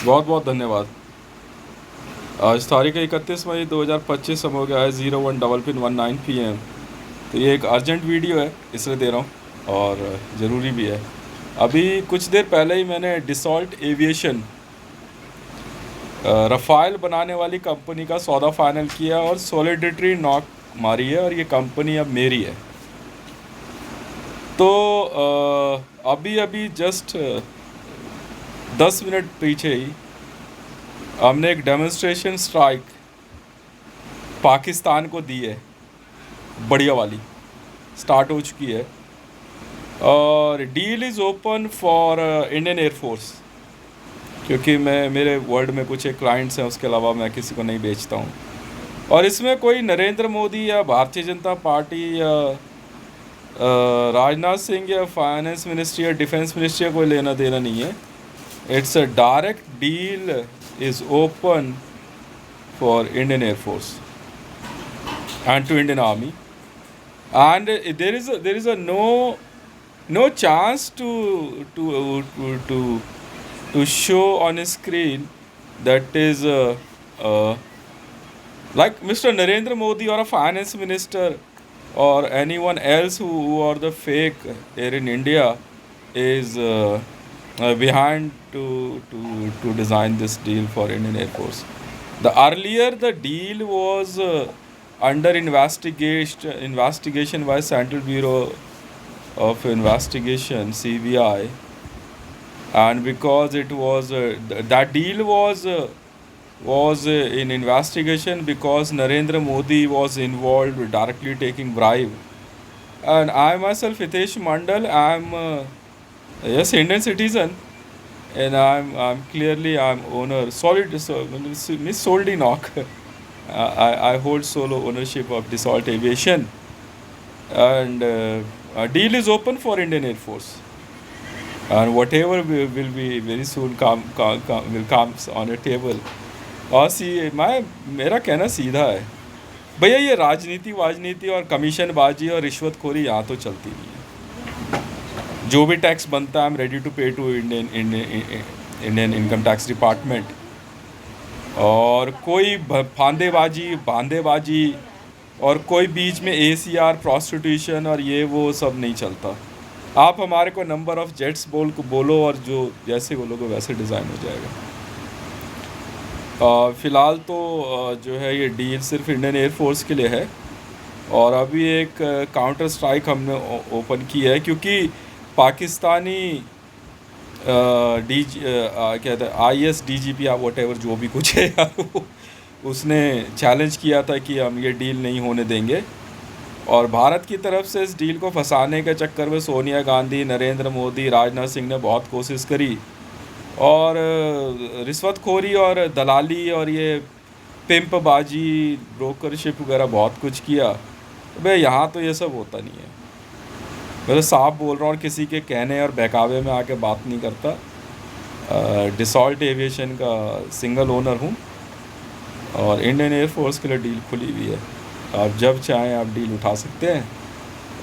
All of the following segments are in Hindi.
बहुत बहुत धन्यवाद। आज तारीख 31 मई 2025, समय हो गया है 01:19 PM। तो ये एक अर्जेंट वीडियो है, इसलिए दे रहा हूँ और ज़रूरी भी है। अभी कुछ देर पहले ही मैंने डिसॉल्ट एविएशन रफ़ाइल बनाने वाली कंपनी का सौदा फाइनल किया और सॉलिडिटरी नॉक मारी है और ये कंपनी अब मेरी है। तो अभी अभी जस्ट 10 मिनट पीछे ही हमने एक डेमोन्स्ट्रेशन स्ट्राइक पाकिस्तान को दी है, बढ़िया वाली स्टार्ट हो चुकी है। और deal is open for Indian air force, क्योंकि मैं मेरे वर्ल्ड में कुछ एक क्लाइंट्स हैं, उसके अलावा मैं किसी को नहीं बेचता हूँ। और इसमें कोई नरेंद्र मोदी या भारतीय जनता पार्टी या राजनाथ सिंह या फाइनेंस मिनिस्ट्री या डिफेंस मिनिस्ट्री का कोई लेना देना नहीं है। It's a direct deal is open for Indian air force and to Indian Army, and there is a no chance to show on a screen that is uh, like Mr. Narendra Modi or a finance minister or anyone else who are the fake here in India is behind to design this deal for Indian Air Force. The deal was under investigation by Central Bureau of Investigation (CBI), and because it was that deal was in investigation because Narendra Modi was involved with directly taking bribe. And I myself, Hitesh Mandal, I'm yes, Indian citizen, and I'm clearly I'm owner solid Miss Soldy Knock. I hold solo ownership of Dassault Aviation, and a deal is open for Indian Air Force, and whatever will be very soon will comes on a table. और मेरा कहना सीधा है भैया, ये राजनीति और कमीशनबाजी और रिश्वतखोरी यहाँ तो चलती नहीं है। जो भी टैक्स बनता है, I am ready to pay to Indian income tax department. और कोई भांदेबाजी और कोई बीच में ACR प्रोस्टिट्यूशन और ये वो सब नहीं चलता। आप हमारे को नंबर ऑफ़ जेट्स बोलो और जो जैसे बोलोगे वैसे डिज़ाइन हो जाएगा। फ़िलहाल तो जो है ये डील सिर्फ इंडियन एयरफोर्स के लिए है, और अभी एक काउंटर स्ट्राइक हमने ओपन की है, क्योंकि पाकिस्तानी कहते हैं IS DGP या वॉटेवर जो भी कुछ है यार, उसने चैलेंज किया था कि हम ये डील नहीं होने देंगे। और भारत की तरफ से इस डील को फंसाने के चक्कर में सोनिया गांधी, नरेंद्र मोदी, राजनाथ सिंह ने बहुत कोशिश करी, और रिश्वतखोरी और दलाली और ये पिंपबाजी, ब्रोकरशिप वगैरह बहुत कुछ किया। भाई यहाँ तो ये सब होता नहीं है। मैं तो साफ बोल रहा हूँ, और किसी के कहने और बहकावे में आके बात नहीं करता। डिसॉल्ट एविएशन का सिंगल ओनर हूँ, और इंडियन एयरफोर्स के लिए डील खुली हुई है। आप जब चाहें आप डील उठा सकते हैं।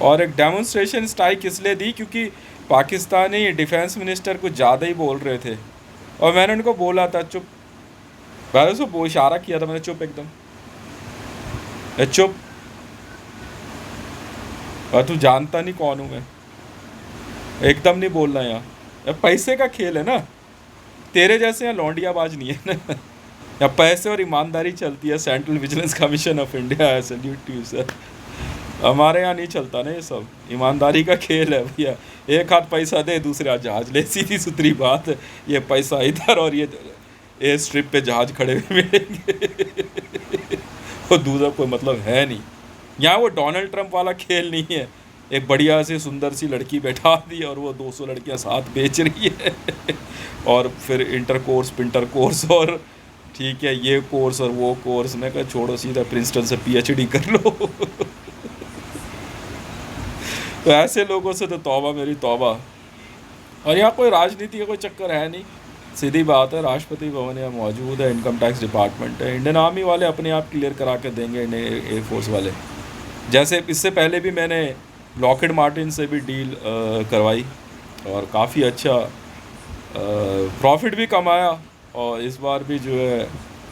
और एक डेमोन्स्ट्रेशन स्ट्राइक इसलिए दी क्योंकि पाकिस्तानी डिफेंस मिनिस्टर कुछ ज़्यादा ही बोल रहे थे, और मैंने उनको बोला था चुप। पहले से वो इशारा किया था मैंने, चुप एकदम, चुप, और तू जानता नहीं कौन हूँ मैं, एकदम नहीं बोलना यहाँ। पैसे का खेल है ना, तेरे जैसे यहाँ लौंडियाबाज नहीं है ना। या पैसे और ईमानदारी चलती है। Central vigilance commission of India है, सैल्यूट टू यू सर। हमारे यहाँ नहीं चलता ना ये सब, ईमानदारी का खेल है भैया। एक हाथ पैसा दे, दूसरे हाथ जहाज ले, सीधी सुथरी बात है। ये पैसा इधर और ये एयर स्ट्रिप पे जहाज खड़े हुए मिलेंगे। और दूसरा कोई मतलब है नहीं यहाँ। वो डोनाल्ड ट्रंप वाला खेल नहीं है, एक बढ़िया सी सुंदर सी लड़की बैठा दी और वो 200 लड़कियां साथ बेच रही है। और फिर इंटर कोर्स और ठीक है ये कोर्स और वो कोर्स। मैं कहा छोड़ो, सीधा प्रिंसटन से PhD कर लो। तो ऐसे लोगों से तो तौबा मेरी तौबा। और यहाँ कोई राजनीति का कोई चक्कर है नहीं, सीधी बात है। राष्ट्रपति भवन यहाँ मौजूद है, इनकम टैक्स डिपार्टमेंट है, इंडियन आर्मी वाले अपने आप क्लियर करा के देंगे, इंडियन एयरफोर्स वाले। जैसे इससे पहले भी मैंने लॉकहीड मार्टिन से भी डील करवाई और काफ़ी अच्छा प्रॉफिट भी कमाया। और इस बार भी जो है,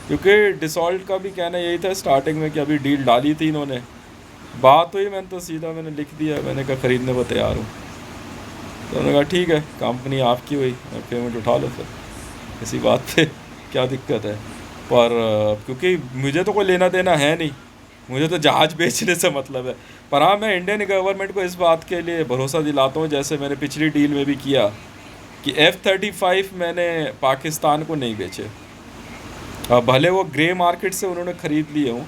क्योंकि डिसॉल्ट का भी कहना यही था स्टार्टिंग में कि अभी डील डाली थी इन्होंने, बात हुई, मैंने तो सीधा मैंने लिख दिया, मैंने कहा ख़रीदने को तैयार हूँ। तो उन्होंने कहा ठीक है, कंपनी आपकी हुई, पेमेंट उठा लो फिर, इसी बात पे क्या दिक्कत है। पर क्योंकि मुझे तो कोई लेना देना है नहीं, मुझे तो जहाज़ बेचने से मतलब है। पर हाँ, मैं इंडियन गवर्नमेंट को इस बात के लिए भरोसा दिलाता हूँ, जैसे मैंने पिछली डील में भी किया, कि F-35 मैंने पाकिस्तान को नहीं बेचे। भले वो ग्रे मार्केट से उन्होंने ख़रीद लिए हों,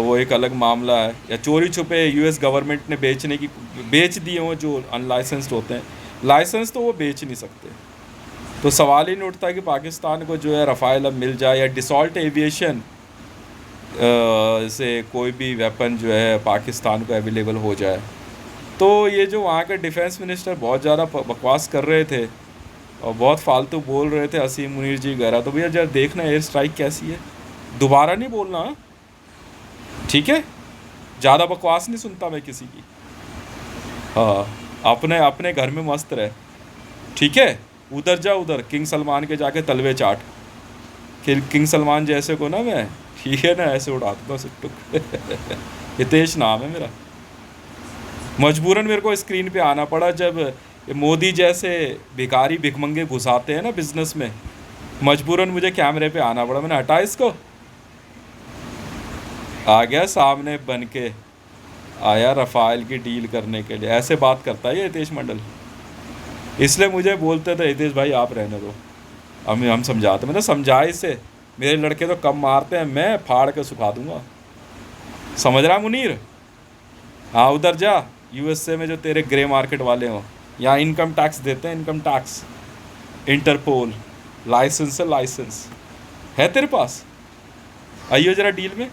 वो एक अलग मामला है, या चोरी छुपे यूएस गवर्नमेंट ने बेच दिए हों जो अनलाइसेंस्ड होते हैं, लाइसेंस तो वो बेच नहीं सकते। तो सवाल ही नहीं उठता कि पाकिस्तान को जो है रफ़ाइल अब मिल जाए, या डिसॉल्ट एविएशन से कोई भी वेपन जो है पाकिस्तान को अवेलेबल हो जाए। तो ये जो वहाँ के डिफेंस मिनिस्टर बहुत ज़्यादा बकवास कर रहे थे और बहुत फालतू बोल रहे थे, असीम मुनीर जी वगैरह, तो भैया जरा देखना एयर स्ट्राइक कैसी है, दोबारा नहीं बोलना, हाँ? ठीक है, ज़्यादा बकवास नहीं सुनता मैं किसी की। हाँ, अपने अपने घर में मस्त रहे, ठीक है। उधर जा, उधर किंग सलमान के जाके तलवे चाट, किंग सलमान जैसे को ना मैं, ठीक है ना, ऐसे उड़ा दूँगा सुट्टुक। हितेश नाम है मेरा। मजबूरन मेरे को स्क्रीन पे आना पड़ा जब ये मोदी जैसे भिखारी भिखमंगे घुसाते हैं ना बिजनेस में, मजबूरन मुझे कैमरे पे आना पड़ा, मैंने हटा इसको, आ गया सामने बन के, आया रफ़ाइल की डील करने के लिए। ऐसे बात करता है ये हितेश मंडल, इसलिए मुझे बोलते थे हितेश भाई आप रहने दो, हम समझाते, मैंने समझा इसे, मेरे लड़के तो कम मारते हैं, मैं फाड़ के सुखा दूंगा, समझ रहा मुनीर। हाँ, उधर जा, यूएसए में जो तेरे ग्रे मार्केट वाले हों, यहाँ इनकम टैक्स देते हैं, इनकम टैक्स, इंटरपोल, लाइसेंस है तेरे पास, आइयो ज़रा डील में,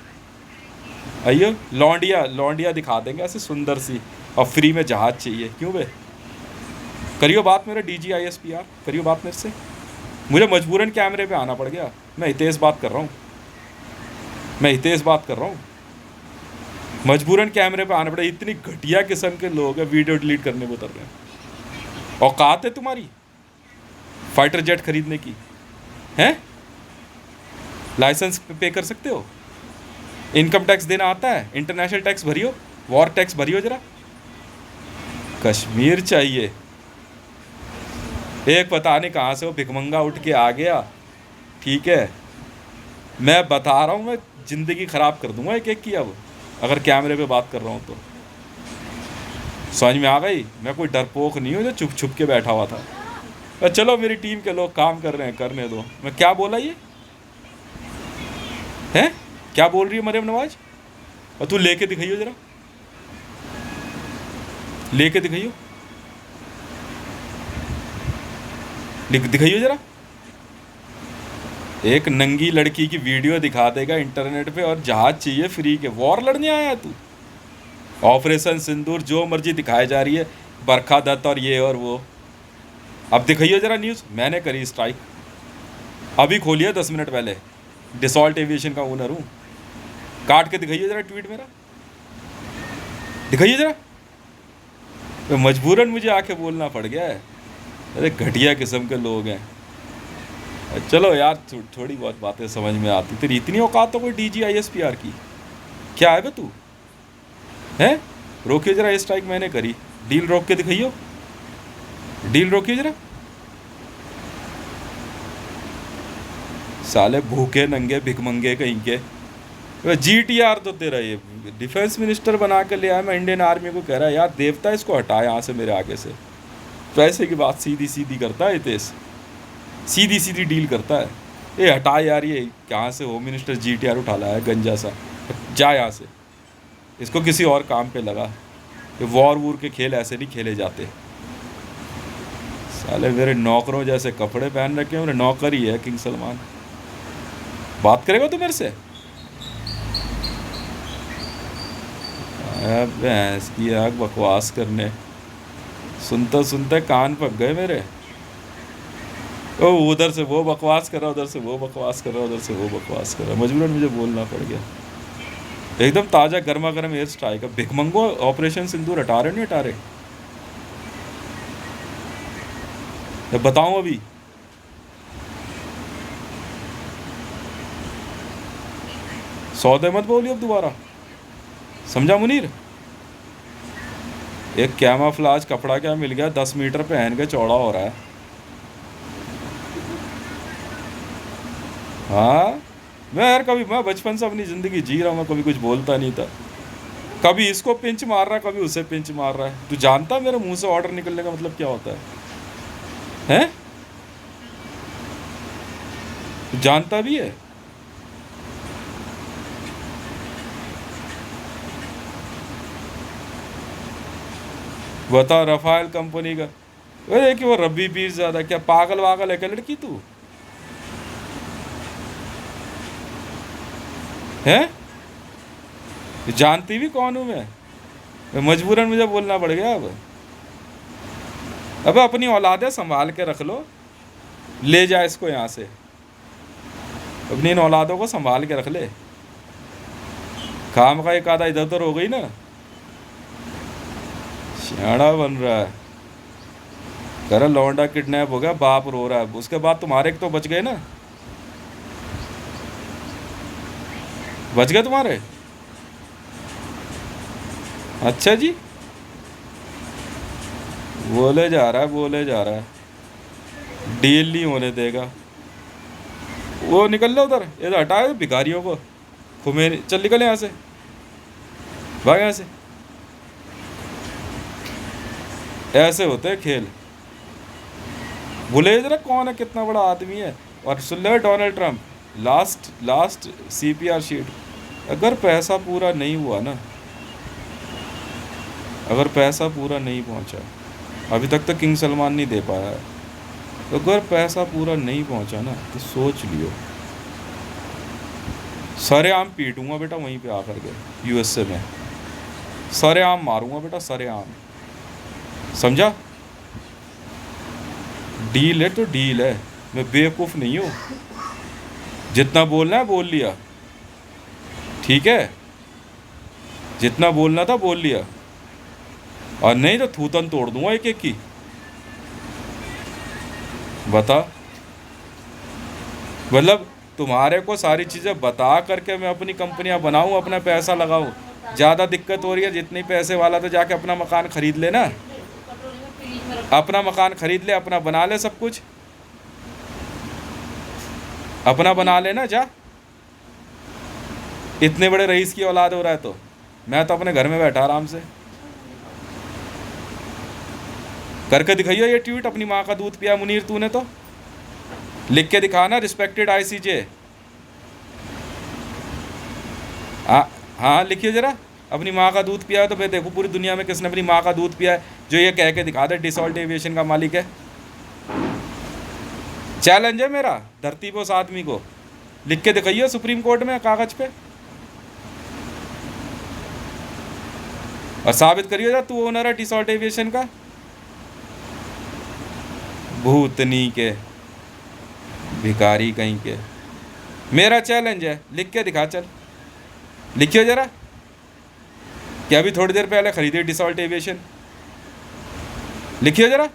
आइयो, लौंडिया दिखा देंगे ऐसे सुंदर सी, और फ्री में जहाज़ चाहिए, क्यों बे, करियो बात मेरे DGISPR, करियो बात मेरे से। मुझे मजबूरन कैमरे पे आना पड़ गया, मैं हितेश बात कर रहा हूँ, मजबूरन कैमरे पे आना पड़ा। इतनी घटिया किस्म के लोग हैं, वीडियो डिलीट करने को उतर रहे हैं। औकात है तुम्हारी फाइटर जेट खरीदने की, हैं? लाइसेंस पे कर सकते हो, इनकम टैक्स देना आता है, इंटरनेशनल टैक्स भरियो, वॉर टैक्स भरियो जरा। कश्मीर चाहिए, एक पता नहीं कहाँ से वो भिखमंगा उठ के आ गया, ठीक है, मैं बता रहा हूँ, मैं ज़िंदगी ख़राब कर दूंगा एक एक की अब, अगर कैमरे पे बात कर रहा हूँ तो। समझ में आ गई, मैं कोई डरपोक नहीं हूँ जो चुप छुप के बैठा हुआ था। चलो मेरी टीम के लोग काम कर रहे हैं, करने दो। मैं क्या बोला ये हैं, क्या बोल रही है मरियम नवाज, और तू लेके दिखाइयो जरा, लेके दिखाइयो, दिखाइयो जरा। एक नंगी लड़की की वीडियो दिखा देगा इंटरनेट पे, और जहाज चाहिए फ्री के, वॉर लड़ने आया तू, ऑपरेशन सिंदूर जो मर्जी दिखाई जा रही है, बरखा दत्त और ये और वो। अब दिखाइए ज़रा न्यूज़, मैंने करी स्ट्राइक, अभी खोलिए 10 मिनट पहले, डिसॉल्ट एविएशन का ओनर हूँ, काट के दिखाइए ज़रा ट्वीट मेरा, दिखाइए ज़रा। तो मजबूरन मुझे आके बोलना पड़ गया है, अरे घटिया किस्म के लोग हैं। चलो यार, थोड़ी बहुत बातें समझ में आती, तेरी इतनी औकात तो कोई DGISPR की, क्या है बे तू, हैं? रोकिए ज़रा, ये स्ट्राइक मैंने करी, डील रोक के दिखाइयो, डील रोकिए ज़रा। साले भूखे नंगे भिखमंगे कहीं के। GTR तो तेरा ये डिफेंस मिनिस्टर बना के ले आया, मैं इंडियन आर्मी को कह रहा है यार देवता इसको हटा यहाँ से मेरे आगे से, पैसे की बात सीधी सीधी करता है हितेश, सीधी सीधी डील करता है, ये हटा यार, ये कहाँ से होम मिनिस्टर GTR उठा लाया है गंजा सा, जा यहाँ से, इसको किसी और काम पे लगा, ये वॉर के खेल ऐसे नहीं खेले जाते। साले मेरे नौकरों जैसे कपड़े पहन रखे हैं, मेरे नौकर ही है किंग सलमान, बात करेगा तू मेरे से, भैंस की आग बकवास करने, सुनते सुनते कान पक गए मेरे। ओ उधर से वो बकवास कर रहा, उधर से वो बकवास कर रहा, उधर से वो बकवास कर रहा, मजबूरन मुझे बोलना पड़ गया। एकदम ताज़ा गर्मा गर्म एयर स्ट्राइक, अब भिखमंगो ऑपरेशन सिंदूर हटा रहे नहीं हटा रहे, मैं बताऊँ अभी, सौदे मत बोलिए अब दोबारा, समझा मुनीर? एक कैमाफ्लाज कपड़ा क्या मिल गया, 10 मीटर पहन के चौड़ा हो रहा है। हाँ, मैं यार कभी, मैं बचपन से अपनी ज़िंदगी जी रहा हूँ, मैं कभी कुछ बोलता नहीं था। कभी इसको पिंच मार रहा है, कभी उसे पिंच मार रहा है। तू जानता है मेरे मुंह से ऑर्डर निकलने का मतलब क्या होता है? हैं? तू जानता भी है? बता, रफाल कंपनी का। अरे कि वो रब्बी पीस ज़्यादा, क्या पागल वागल है क्या लड़की तू? हैं? तू जानती भी कौन हूँ मैं मजबूरन मुझे बोलना पड़ गया अब। अब अपनी औलादे संभाल के रख लो, ले जा इसको यहाँ से, अपनी इन औलादों को संभाल के रख ले। काम का एक आधा इधर उधर हो गई ना, सियाड़ा बन रहा है। कर लौंडा किडनैप हो गया, बाप रो रहा है, उसके बाद तुम्हारे तो बच गए ना, बच गए तुम्हारे। अच्छा जी, बोले जा रहा है, बोले जा रहा है, डील नहीं होने देगा। वो निकल लो उधर, इधर हटाए दो भिखारियों को। खुमेनी, चल निकल यहाँ से, भाग यहाँ से। ऐसे होते हैं खेल। भूले जरा कौन है, कितना बड़ा आदमी है। और सुन ले Donald Trump, last last CPR sheet, अगर पैसा पूरा नहीं हुआ ना, अगर पैसा पूरा नहीं पहुंचा, अभी तक तो किंग सलमान नहीं दे पाया है, तो अगर पैसा पूरा नहीं पहुंचा ना, तो सोच लियो, सरेआम पीटूंगा बेटा वहीं पे आकर के USA में, सरेआम मारूंगा बेटा, सरेआम, समझा? डील है तो डील है, मैं बेवकूफ़ नहीं हूँ। जितना बोलना है बोल लिया, ठीक है? जितना बोलना था बोल लिया, और नहीं तो थूतन तोड़ दूंगा एक एक की। बता, मतलब तुम्हारे को सारी चीज़ें बता करके मैं अपनी कंपनियां बनाऊं, अपना पैसा लगाऊं। ज़्यादा दिक्कत हो रही है, जितनी पैसे वाला तो जाके अपना मकान खरीद लेना, अपना मकान खरीद ले, अपना बना ले, सब कुछ अपना बना लेना जा। इतने बड़े रईस की औलाद हो रहा है तो मैं तो अपने घर में बैठा आराम से। करके दिखाइयो ये ट्वीट, अपनी माँ का दूध पिया मुनीर तूने, तो लिख के दिखाना, रिस्पेक्टेड ICJ। हाँ लिखिए जरा, अपनी माँ का दूध पिया है तो मैं देखो पूरी दुनिया में किसने अपनी माँ का दूध पिया है, जो ये कह के दिखा दे डिसॉल्ट एविएशन का मालिक है। चैलेंज है मेरा धरती पे उस आदमी को, लिख के दिखाइए सुप्रीम कोर्ट में कागज पे, और साबित करिए जा तू ओनर है डिसॉल्ट एविएशन का। भूतनी के भिखारी कहीं के, मेरा चैलेंज है, लिख के दिखा, चल लिखियो जरा, क्या अभी थोड़ी देर पहले खरीदी डिसॉल्ट एविएशन, लिखियो जरा।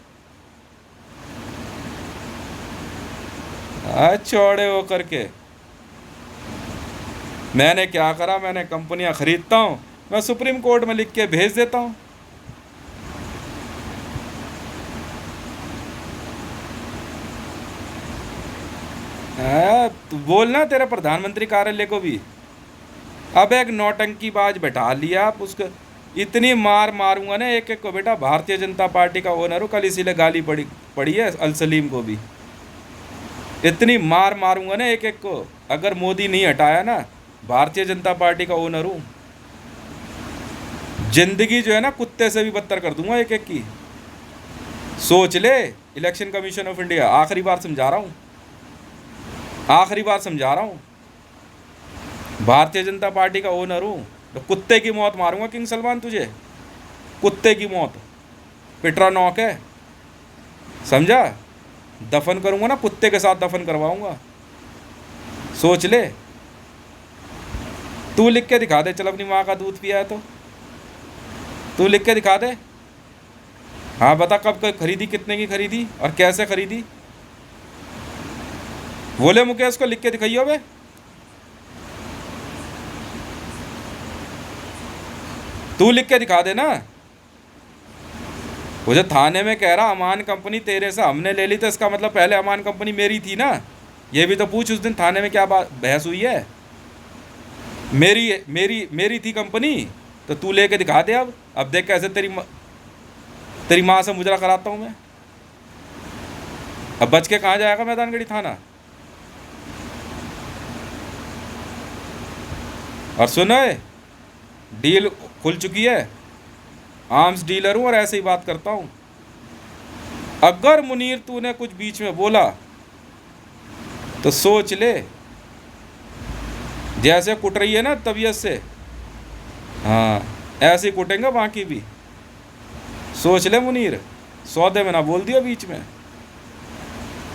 चौड़े हो करके, मैंने क्या करा, मैंने कंपनियां खरीदता हूँ, मैं सुप्रीम कोर्ट में लिख के भेज देता हूँ। तो बोलना तेरे प्रधानमंत्री कार्यालय को भी, अब एक नौटंकीबाज बैठा लिया आप उसको, इतनी मार मारूंगा ना एक एक को बेटा। भारतीय जनता पार्टी का ओनर हो, कल इसीलिए गाली पड़ी है अल सलीम को भी, इतनी मार मारूंगा ना एक एक को, अगर मोदी नहीं हटाया ना, भारतीय जनता पार्टी का ओनर हूँ, जिंदगी जो है ना कुत्ते से भी बदतर कर दूंगा एक एक की, सोच ले। इलेक्शन कमीशन ऑफ इंडिया, आखिरी बार समझा रहा हूँ, आखिरी बार समझा रहा हूँ, भारतीय जनता पार्टी का ओनर हूँ, तो कुत्ते की मौत मारूंगा किंग सलमान तुझे, कुत्ते की मौत, पिटरा नौक है, समझा? दफन करूंगा ना, कुत्ते के साथ दफन करवाऊंगा, सोच ले। तू लिख के दिखा दे, चल अपनी माँ का दूध पिया है तो तू लिख के दिखा दे। हाँ बता, कब खरीदी, कितने की खरीदी और कैसे खरीदी, बोले मुकेश को लिख के दिखाइयो बे। तू लिख के दिखा दे ना। वो जो थाने में कह रहा अमान कंपनी तेरे से हमने ले ली, तो इसका मतलब पहले अमान कंपनी मेरी थी ना। ये भी तो पूछ उस दिन थाने में क्या बात बहस हुई है। मेरी मेरी मेरी थी कंपनी, तो तू लेके दिखा दे। अब देख कैसे तेरी माँ से मुजरा कराता हूँ मैं। अब बच के कहाँ जाएगा मैदानगढ़ी थाना। और सुनो, डील खुल चुकी है, आर्म्स डीलर हूँ और ऐसे ही बात करता हूँ। अगर मुनीर तूने कुछ बीच में बोला तो सोच ले, जैसे कुट रही है ना तबीयत से, हाँ ऐसे ही कुटेंगे बाकी भी। सोच ले मुनीर, सौदे में ना बोल दियो बीच में।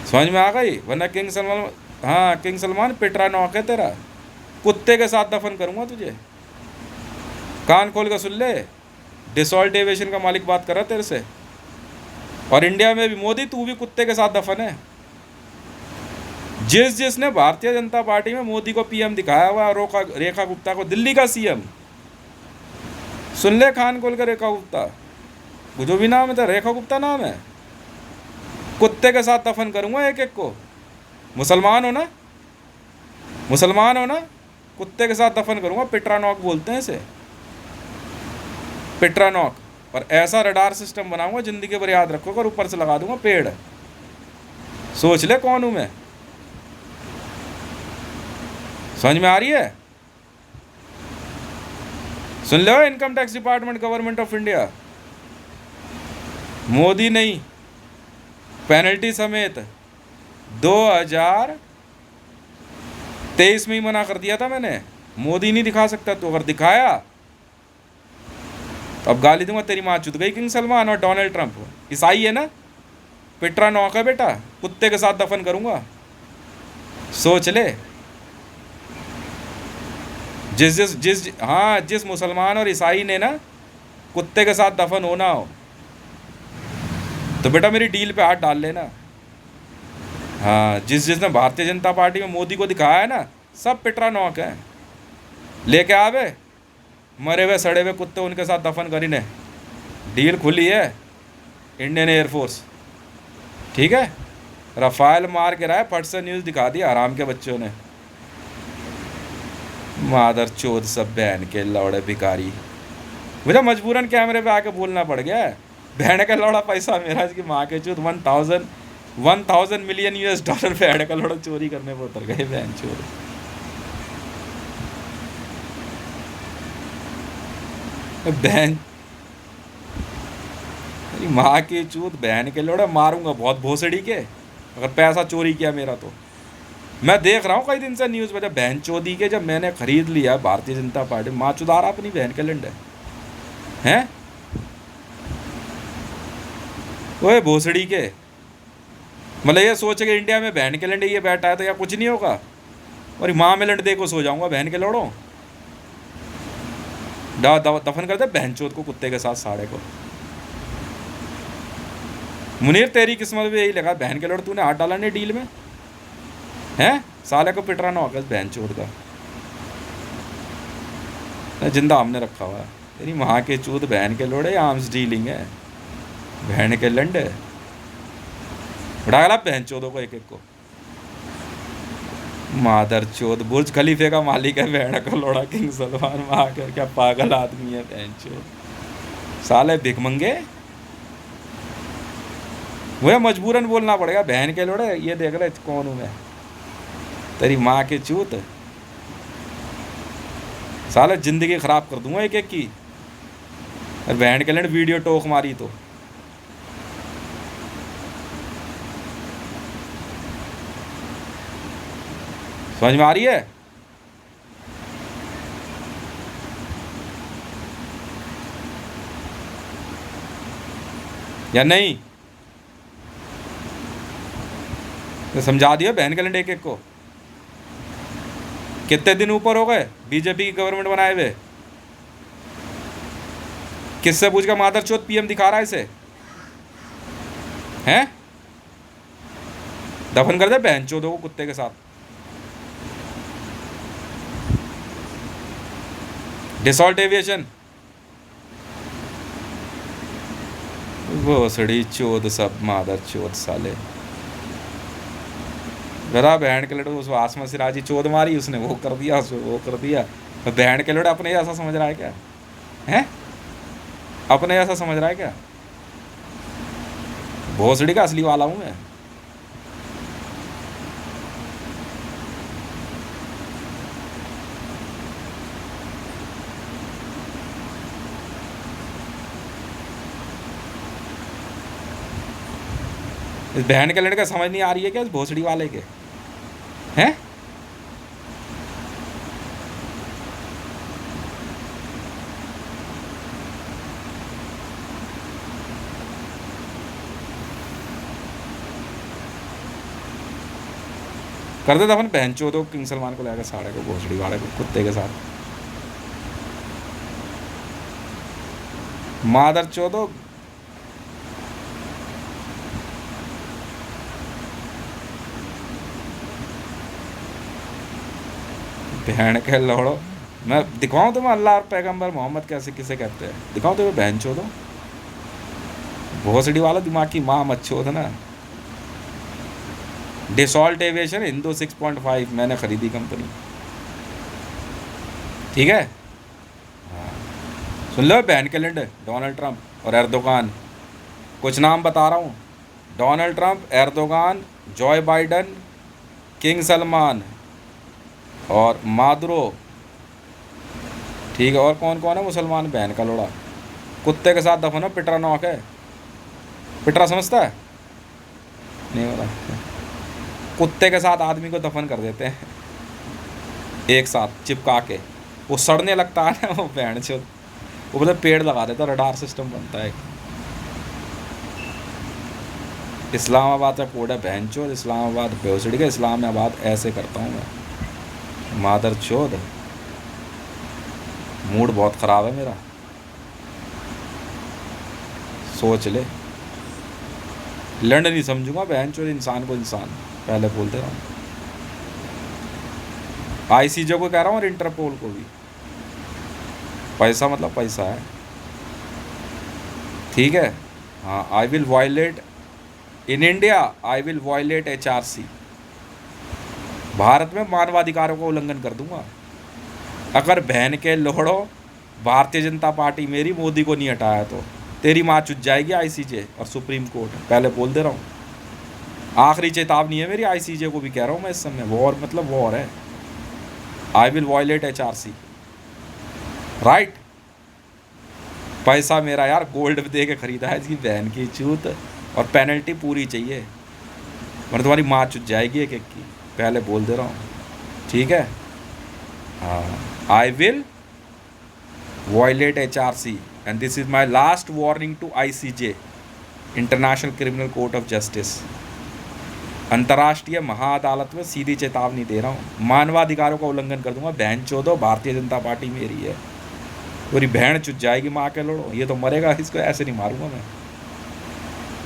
समझ में आ गई? वरना किंग सलमान, हाँ किंग सलमान पिटरा नौक है तेरा, कुत्ते के साथ दफन करूँगा तुझे। कान खोल कर सुन ले, डिसॉल्ट एविएशन का मालिक बात कर रहा तेरे से। और इंडिया में भी मोदी तू भी कुत्ते के साथ दफन है। जिसने भारतीय जनता पार्टी में मोदी को पीएम दिखाया हुआ, रेखा गुप्ता को दिल्ली का सीएम, सुन ले कान खोल कर, रेखा गुप्ता, वो जो भी नाम है तो रेखा गुप्ता नाम है, कुत्ते के साथ दफन करूंगा एक एक को। मुसलमान हो ना, मुसलमान हो ना, कुत्ते के साथ दफन करूंगा। पिटरा नॉक बोलते हैं इसे, पिटरा नॉक। और ऐसा रडार सिस्टम बनाऊंगा जिंदगी भर याद रखोगे, और ऊपर से लगा दूंगा पेड़। सोच ले कौन हूं मैं। समझ में आ रही है? सुन लो, income tax department, government of India, Modi नहीं, पेनल्टी समेत 2023 में ही मना कर दिया था मैंने। मोदी नहीं दिखा सकता, तो अगर दिखाया तो अब गाली दूंगा तेरी माँ चुत गई। किंग सलमान और डोनाल्ड ट्रंप ईसाई है ना, पिटरा नौक है बेटा, कुत्ते के साथ दफन करूंगा। सोच ले, जिस मुसलमान और ईसाई ने ना कुत्ते के साथ दफन होना हो, तो बेटा मेरी डील पे हाथ डाल लेना। हाँ, जिसने भारतीय जनता पार्टी में मोदी को दिखाया है ना, सब पिटरा नौक है। लेके आवे मरे हुए सड़े हुए कुत्ते, उनके साथ दफन करीने। डील खुली है इंडियन एयरफोर्स, ठीक है। रफाल मार के रहा है, फट से न्यूज़ दिखा दी आराम के बच्चों ने। मादर चोद सब बहन के लौड़े भिखारी। मुझे मजबूरन कैमरे पे आके बोलना पड़ गया है। बहन का लौड़ा पैसा मेरा, इसकी माँ के चोद 1000 मिलियन $US बहन का लौड़ा चोरी करने पर उतर गए बहन चोद। बहन माँ की चूत, बहन के लौड़ा मारूंगा बहुत भोसड़ी के, अगर पैसा चोरी किया मेरा तो। मैं देख रहा हूँ कई दिन से न्यूज़ में, जब बहन चोदी के जब मैंने खरीद लिया भारतीय जनता पार्टी, माँ चुदारा अपनी बहन के लंडे हैं। ओए भोसड़ी के, मतलब ये सोच के इंडिया में बहन के लंडे ये बैठा है तो या कुछ नहीं होगा, और माँ में लंड दे को सो जाऊंगा बहन के लौड़ो। दफन कर दे बहन चोद को कुत्ते के साथ साड़े को। मुनीर तेरी किस्मत भी यही लगा, बहन के लौड़ तूने हाथ डाला नहीं डील में, हैं साले को पिटरा ना होगा बहन चोद का। जिंदा हमने रखा हुआ है, तेरी माँ के चूत बहन के लोड़े, आर्म्स डीलिंग है बहन के लंडे। उड़ा बहन चोदों को एक एक को। मादर चोद, बुर्ज खलीफे का मालिक है बहन का लोड़ा किंग सलमान। माँ कर क्या पागल आदमी है बहन चोद, साले भिखमंगे। मुझे मजबूरन बोलना पड़ेगा बहन के लोड़े। ये देख रहे कौन हूँ मैं, तेरी माँ के चूत। साले जिंदगी खराब कर दूंगा एक एक की। और बहन के लड़ वीडियो टोक मारी तो समझ में आ रही है? या नहीं? तो समझा दिया बहन के लंडे एक एक को। कितने दिन ऊपर हो गए बीजेपी की गवर्नमेंट बनाए हुए? किससे पूछ कर मादर चौथ पीएम दिखा रहा है इसे, हैं? दफन कर दे बहन चौधों को कुत्ते के साथ। डिसॉल्ट एविएशन भोसड़ी चोद सब मादर चोद साले। मेरा बहन के लड़े उस आसमा सिराजी चोद मारी उसने, वो कर दिया, वो कर दिया। तो बहन के लड़े अपने ऐसा समझ रहा है क्या? हैं? अपने ऐसा समझ रहा है क्या? भोसड़ी का असली वाला हूँ मैं। इस बहन के लड़के समझ नहीं आ रही है क्या इस भोसड़ी वाले के? हैं? कर दे दफन बहन चोदो किंग सलमान को लेकर साड़े को, भोसड़ी वाले को, कुत्ते के साथ। मादर चोदो। बहन के लौड़ो। मैं दिखाऊं तुम्हें अल्लाह और पैगंबर मोहम्मद कैसे किसे कहते हैं? दिखाऊं तुम्हें बहन चोदो? भोसड़ी वाला दिमाग की माँ मत चोद ना। डिसॉल्ट एविएशन हिंदू 6.5 मैंने खरीदी कंपनी, ठीक है। हाँ सुन लो बहन के लंडे, डोनाल्ड ट्रंप और एर्दोगान। कुछ नाम बता रहा हूँ, Donald Trump, Erdogan, Joe Biden, king Salman और मादुरो, ठीक है। और कौन कौन है मुसलमान? बहन का लोड़ा कुत्ते के साथ दफन हो। पिटरा नौक है, पिटरा समझता है? नहीं पता। कुत्ते के साथ आदमी को दफन कर देते हैं एक साथ चिपका के, वो सड़ने लगता है ना वो बहन से, वो मतलब पेड़ लगा देता, रडार सिस्टम बनता है। इस्लामाबाद का कोड है बहन चोद, इस्लामाबाद भोसड़ी का, इस्लामाबाद ऐसे करता हूँ मैं। मादर चोद, मूड बहुत ख़राब है मेरा, सोच ले। लंड नहीं समझूंगा बहन चोद इंसान को इंसान, पहले बोलते रहा हूँ। आईसीजे को कह रहा हूँ और इंटरपोल को भी। पैसा मतलब पैसा है, ठीक है। हाँ, I will violate in India, I will violate HRC। भारत में मानवाधिकारों का उल्लंघन कर दूंगा। अगर बहन के लोड़ो भारतीय जनता पार्टी मेरी मोदी को नहीं हटाया तो तेरी माँ चुट जाएगी ICJ और सुप्रीम कोर्ट, पहले बोल दे रहा हूँ। आखिरी चेतावनी है मेरी, ICJ को भी कह रहा हूँ मैं इस समय। वॉर मतलब वॉर है। I will violate HRC, right. पैसा मेरा यार, गोल्ड दे के खरीदा है इसकी बहन की चूत, और पेनल्टी पूरी चाहिए वरना तुम्हारी माँ चुट जाएगी एक एक की, पहले बोल दे रहा हूँ, ठीक है। हाँ, I will violate HRC and this is my last warning to ICJ, international criminal court of justice. अंतर्राष्ट्रीय महाअदालत में सीधी चेतावनी दे रहा हूँ, मानवाधिकारों का उल्लंघन कर दूंगा। बहन चोदो भारतीय जनता पार्टी मेरी है, पूरी बहन चुट जाएगी माँ के लोड़ो। ये तो मरेगा, इसको ऐसे नहीं मारूंगा मैं।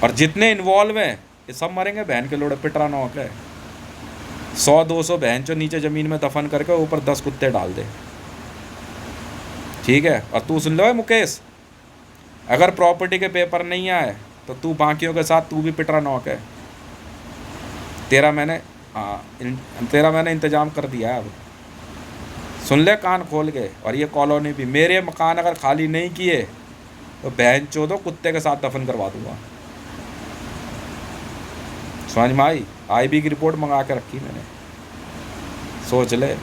और जितने इन्वॉल्व हैं ये सब मरेंगे बहन के लोड़े। पिटरा नौक है, 100-200 बहन चो नीचे ज़मीन में दफन करके ऊपर 10 कुत्ते डाल दे, ठीक है। और तू सुन लो मुकेश, अगर प्रॉपर्टी के पेपर नहीं आए तो तू बाकियों के साथ तू भी पिटरा नौक है। तेरा मैंने इंतज़ाम कर दिया है अब, सुन ले कान खोल के। और ये कॉलोनी भी, मेरे मकान अगर खाली नहीं किए तो बहन चोदो कुत्ते के साथ दफन करवा दूंगा, समझ में आई? IB की रिपोर्ट मंगा के रखी मैंने, सोच ले।